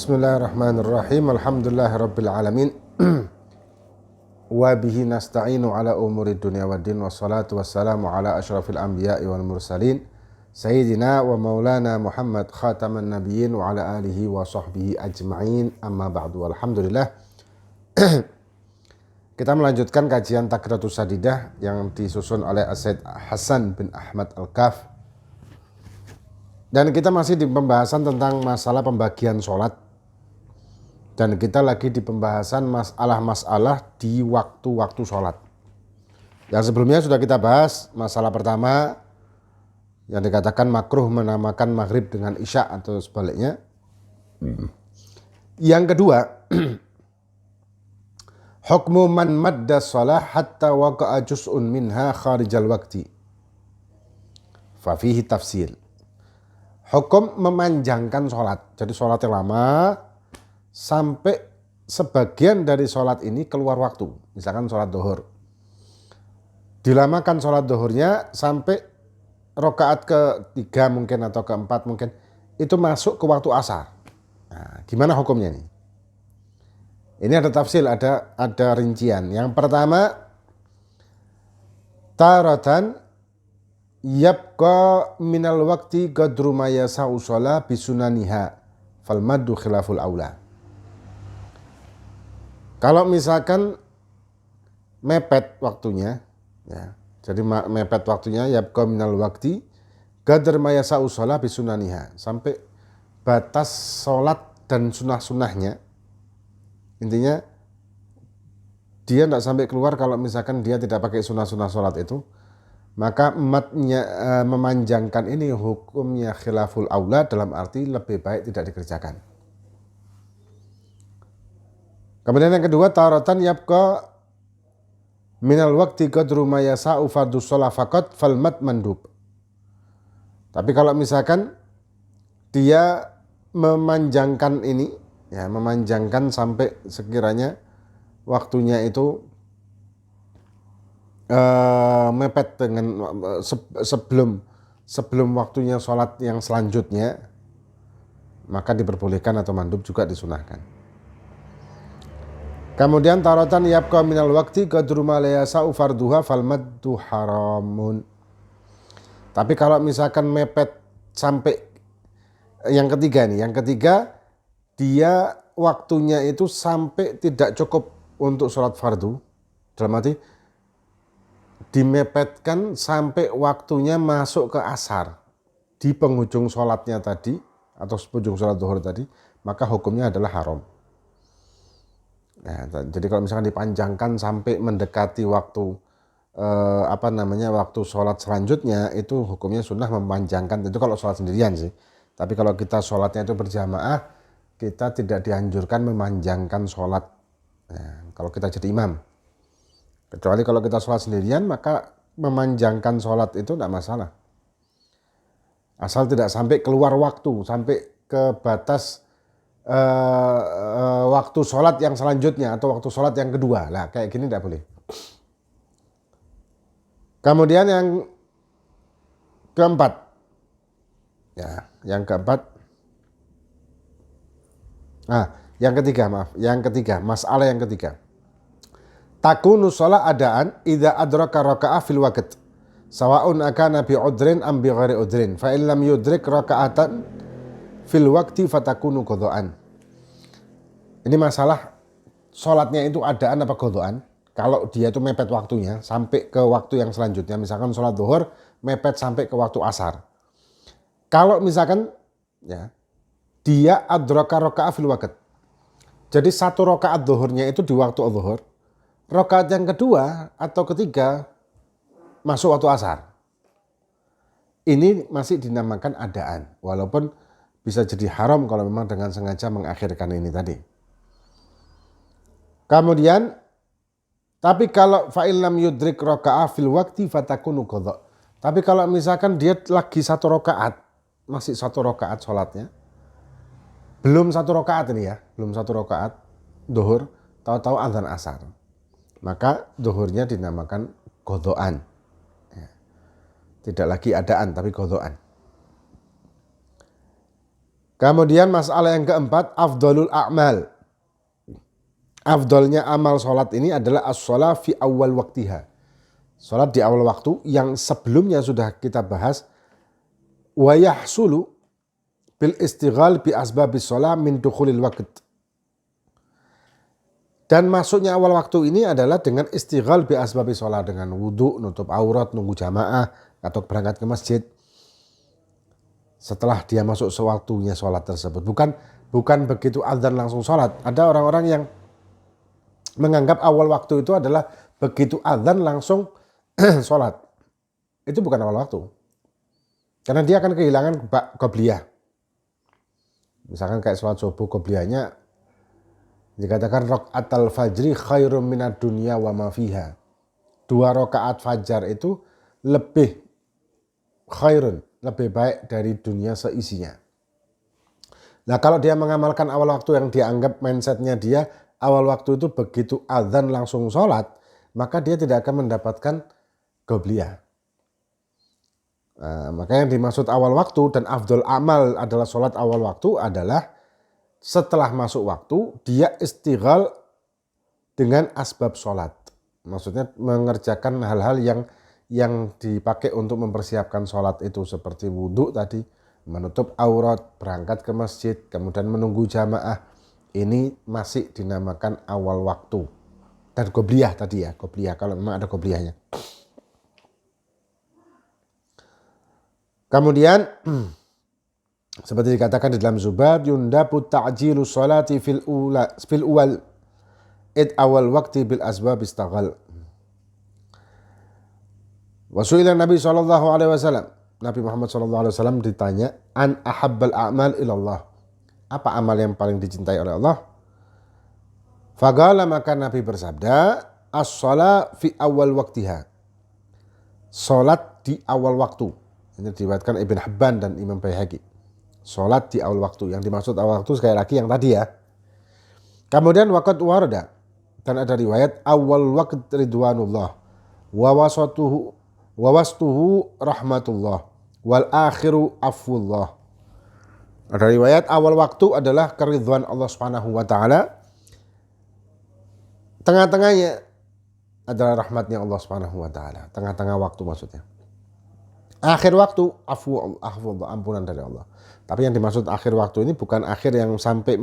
Bismillahirrahmanirrahim. Alhamdulillahirabbil alamin. Wa bihi nasta'inu ala umuri dunya waddin wassalatu wassalamu ala asyrafil anbiya'i wal mursalin sayyidina wa maulana Muhammad khataman nabiyyin wa ala alihi wa sahbihi ajma'in. Amma ba'du. Alhamdulillah. Kita melanjutkan kajian Taqriyatus Sadidah yang disusun oleh As-Said Hasan bin Ahmad Al-Kaf. Dan kita masih di pembahasan tentang masalah pembagian sholat. Dan kita lagi di pembahasan masalah-masalah di waktu-waktu sholat. Yang sebelumnya sudah kita bahas masalah pertama yang dikatakan makruh menamakan maghrib dengan isya atau sebaliknya. Yang kedua, hukmu man madda sholah hatta waqa'a juz'un minha kharijal waqti. Fafihi tafsil. Hukum memanjangkan sholat. Jadi sholatnya lama sampai sebagian dari sholat ini keluar waktu. Misalkan sholat duhur. Dilamakan sholat duhurnya sampai rakaat ke-3 mungkin atau ke-4 mungkin. Itu masuk ke waktu asar. Nah, gimana hukumnya nih? Ini ada tafsil, ada rincian. Yang pertama, taratan yabqa minal waqti qadru ma yasa'u sholah bisunaniha fal maddu khilaful aula. Kalau misalkan mepet waktunya, ya, jadi mepet waktunya yabqa minal waqti qadru ma yasa'u sholah bisunaniha, sampai batas sholat dan sunah-sunahnya. Intinya dia tidak sampai keluar kalau misalkan dia tidak pakai sunah-sunah sholat itu. Maka memanjangkan ini hukumnya khilaful aula, dalam arti lebih baik tidak dikerjakan. Kemudian yang kedua, taratan yabqa minal waqti qadru ma yasa'u fardhu shalah faqat fal mad mandub. Tapi kalau misalkan dia memanjangkan ini, ya, memanjangkan sampai sekiranya waktunya itu mepet dengan sebelum waktunya sholat yang selanjutnya, maka diperbolehkan atau mandub juga disunahkan. Kemudian taratan yabqa minal waqti qadru ma la yasa'u farduha fal maddu haramun. Tapi kalau misalkan mepet sampai yang ketiga nih, yang ketiga dia waktunya itu sampai tidak cukup untuk sholat fardu, dalam arti dimepetkan sampai waktunya masuk ke asar di penghujung sholatnya tadi atau penghujung sholat zuhur tadi, maka hukumnya adalah haram. Nah, jadi kalau misalkan dipanjangkan sampai mendekati waktu waktu sholat selanjutnya, itu hukumnya sunnah memanjangkan. Itu kalau sholat sendirian sih. Tapi kalau kita sholatnya itu berjamaah, kita tidak dianjurkan memanjangkan sholat. Nah, kalau kita jadi imam. Kecuali kalau kita sholat sendirian, maka memanjangkan sholat itu tidak masalah. Asal tidak sampai keluar waktu, sampai ke batas waktu sholat yang selanjutnya atau waktu sholat yang kedua. Lah, kayak gini tidak boleh. Kemudian yang keempat. Ya, yang keempat. Yang ketiga, masalah yang ketiga. Takunu sholat adaan idza adraka raka'ah fil waqt sawa'un akana bi udrin am bi ghairi udrin fa in lam yudrik raka'atan fil waqti fatakunu qadha'an. Ini masalah sholatnya itu adaan apa qadha'an. Kalau dia itu mepet waktunya sampai ke waktu yang selanjutnya, misalkan sholat zuhur mepet sampai ke waktu asar. Kalau misalkan ya dia adraka raka'ah fil waqt, jadi satu rakaat zuhurnya itu di waktu zuhur, rakaat yang kedua atau ketiga masuk waktu asar. Ini masih dinamakan adaan, walaupun bisa jadi haram kalau memang dengan sengaja mengakhirkan ini tadi. Kemudian, tapi kalau fa'il lam yudrik raka'ah fil waqti fatakunu qadha. Tapi kalau misalkan dia lagi satu rakaat, masih satu rakaat sholatnya, belum satu rakaat ini ya, belum satu rakaat duhur, tahu-tahu azan asar, maka duhurnya dinamakan qadha'an. Ya. Tidak lagi adaan tapi qadha'an. Kemudian masalah yang keempat, afdalul a'mal. Afdalnya amal sholat ini adalah as-sholat fi awal waktiha. Sholat di awal waktu yang sebelumnya sudah kita bahas. Wa yahsulu bil istighal bi asbabis sholat min dukhulil waqt. Dan masuknya awal waktu ini adalah dengan istighal bi asbabis sholat, dengan wudhu, nutup aurat, nunggu jamaah, atau berangkat ke masjid. Setelah dia masuk sewaktunya sholat tersebut. Bukan begitu azan langsung sholat. Ada orang-orang yang menganggap awal waktu itu adalah begitu azan langsung sholat. Itu bukan awal waktu. Karena dia akan kehilangan qobliyah. Misalkan kayak sholat subuh, qobliyahnya dikatakan raqatal fajri khairum minad dunya wa ma fiha. 2 rakaat fajar itu lebih khairun, lebih baik dari dunia seisinya. Nah, kalau dia mengamalkan awal waktu yang dianggap mindsetnya dia awal waktu itu begitu azan langsung sholat, maka dia tidak akan mendapatkan qobliyah. Nah, makanya yang dimaksud awal waktu dan afdol amal adalah sholat awal waktu adalah setelah masuk waktu dia istighal dengan asbab sholat. Maksudnya mengerjakan hal-hal yang dipakai untuk mempersiapkan sholat itu, seperti wudhu tadi, menutup aurat, berangkat ke masjid, kemudian menunggu jamaah. Ini masih dinamakan awal waktu. Dan qobliyah tadi ya, qobliyah kalau memang ada qobliyahnya. Kemudian seperti dikatakan di dalam Zubab, yundabu ta'jilu sholati fil uwal id awal waktu bil asbab istaghal. Wasu'ilan Nabi SAW, Nabi Muhammad SAW ditanya, an ahabbal a'mal ilallah. Apa amal yang paling dicintai oleh Allah? Faqala, maka Nabi bersabda, as-shalat fi awal waktiha. Salat di awal waktu. Ini diriwayatkan Ibn Hibban dan Imam Baihaqi. Salat di awal waktu. Yang dimaksud awal waktu sekali lagi yang tadi ya. Kemudian waqad warada, dan ada riwayat awal waqt ridwanullah wa wastuhu rahmatullah wal akhiru afwullah. Ada riwayat awal waktu adalah keridhaan Allah Subhanahu wa taala. Tengah-tengahnya adalah rahmatnya Allah Subhanahu wa taala. Tengah-tengah waktu maksudnya. Akhir waktu afwullah, ampunan dari Allah. Tapi yang dimaksud akhir waktu ini bukan akhir yang sampai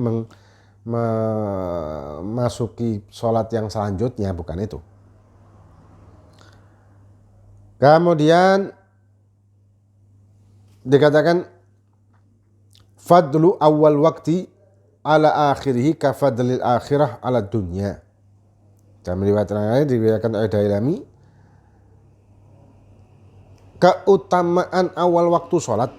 memasuki sholat yang selanjutnya, bukan itu. Kemudian dikatakan fadlu awal waktu ala akhirihi ka fadlil akhirah ala dunya. Dan meriwayatkan diriwayatkan oleh Dailami, keutamaan awal waktu sholat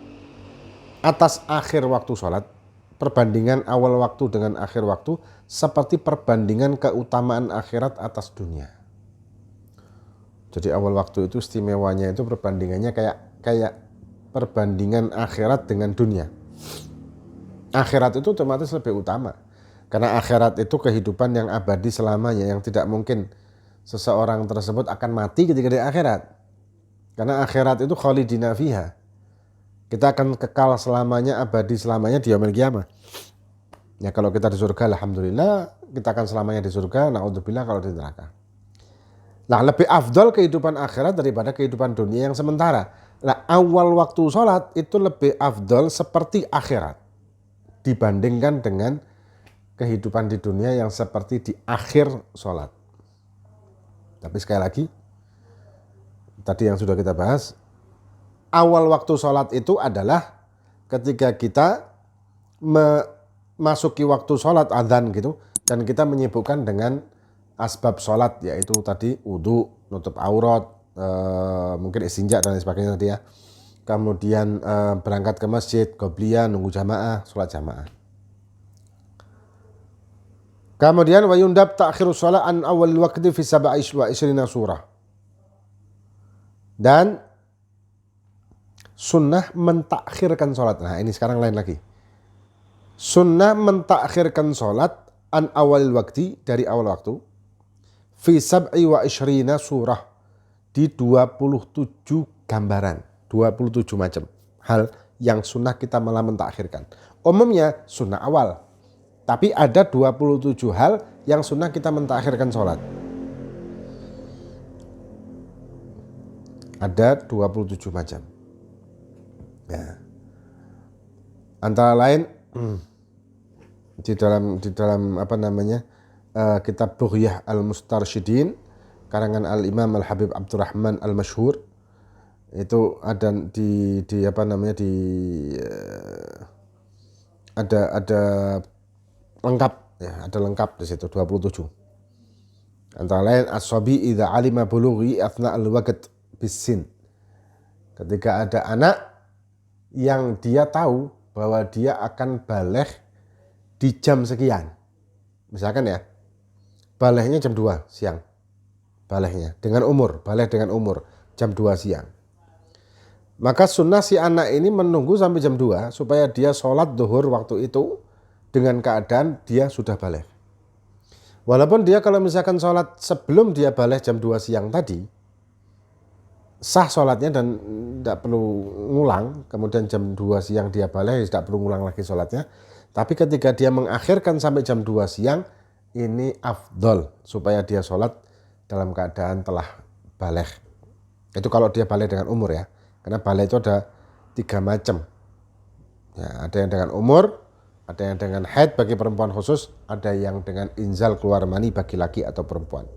atas akhir waktu sholat, perbandingan awal waktu dengan akhir waktu seperti perbandingan keutamaan akhirat atas dunia. Jadi awal waktu itu istimewanya itu perbandingannya kayak perbandingan akhirat dengan dunia. Akhirat itu otomatis lebih utama. Karena akhirat itu kehidupan yang abadi selamanya, yang tidak mungkin seseorang tersebut akan mati ketika di akhirat. Karena akhirat itu khalidina fiha. Kita akan kekal selamanya, abadi selamanya di yaumil qiyamah. Ya kalau kita di surga alhamdulillah, kita akan selamanya di surga, naudzubillah kalau di neraka. Nah, lebih afdal kehidupan akhirat daripada kehidupan dunia yang sementara. Nah, awal waktu sholat itu lebih afdal seperti akhirat dibandingkan dengan kehidupan di dunia yang seperti di akhir sholat. Tapi sekali lagi, tadi yang sudah kita bahas, awal waktu sholat itu adalah ketika kita memasuki waktu sholat adzan gitu, dan kita menyibukkan dengan asbab sholat, yaitu tadi wudhu, nutup aurat, mungkin istinja dan lain sebagainya tadi ya. Kemudian berangkat ke masjid, qobliyah, nunggu jamaah, sholat jamaah. Kemudian wa yundab ta'khirus sholat an awal waqti fi 27 surah. Dan sunnah mentakhirkan sholat. Nah ini sekarang lain lagi. Sunnah mentakhirkan sholat an awal waktu, dari awal waktu, fi 27 surah, di 27 gambaran, 27 macam hal yang sunnah kita malah mentakhirkan. Umumnya sunnah awal. Tapi ada 27 hal yang sunnah kita mentakhirkan sholat. Ada 27 macam. Ya. Antara lain di dalam apa namanya kitab Bughyah Al-Mustarsyidin karangan Al-Imam Al-Habib Abdurrahman Al-Masyhur, itu ada di apa namanya ada lengkap ya, ada lengkap di situ 27. Antara lain as-sabi idza alima bulughi athna al-waqt bisin. Ketika ada anak yang dia tahu bahwa dia akan baligh di jam sekian. Misalkan ya, balighnya jam 2 siang. Balighnya dengan umur, baligh dengan umur jam 2 siang. Maka sunnah si anak ini menunggu sampai jam 2 supaya dia sholat zuhur waktu itu dengan keadaan dia sudah baligh. Walaupun dia kalau misalkan sholat sebelum dia baligh jam 2 siang tadi, sah sholatnya dan tidak perlu ngulang, kemudian jam 2 siang dia baligh, tidak perlu ngulang lagi sholatnya. Tapi ketika dia mengakhirkan sampai jam 2 siang, ini afdol supaya dia sholat dalam keadaan telah baligh. Itu kalau dia baligh dengan umur ya, karena baligh itu ada 3 macam. Ya, ada yang dengan umur, ada yang dengan haid bagi perempuan khusus, ada yang dengan inzal keluar mani bagi laki atau perempuan.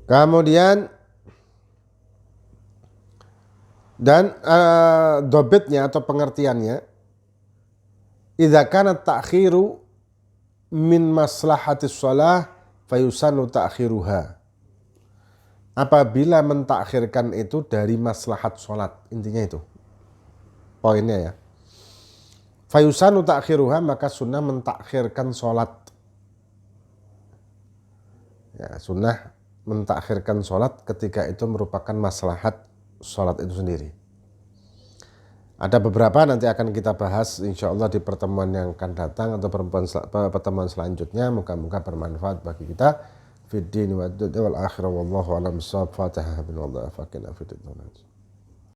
Kemudian dan dobitnya atau pengertiannya, idza kana ta'khiru min maslahatis shalah fayusannu ta'khiruha. Apabila mentakhirkan itu dari maslahat sholat, intinya itu poinnya ya. Fayusannu ta'khiruha, maka sunnah mentakhirkan sholat. Ya, sunnah mentakhirkan sholat ketika itu merupakan maslahat sholat itu sendiri. Ada beberapa nanti akan kita bahas insya Allah di pertemuan yang akan datang atau pertemuan selanjutnya. Moga-moga bermanfaat bagi kita. Fid din wal akhirah wallahu a'lam bissawab. Fatihah bin wallahi faqina fid din.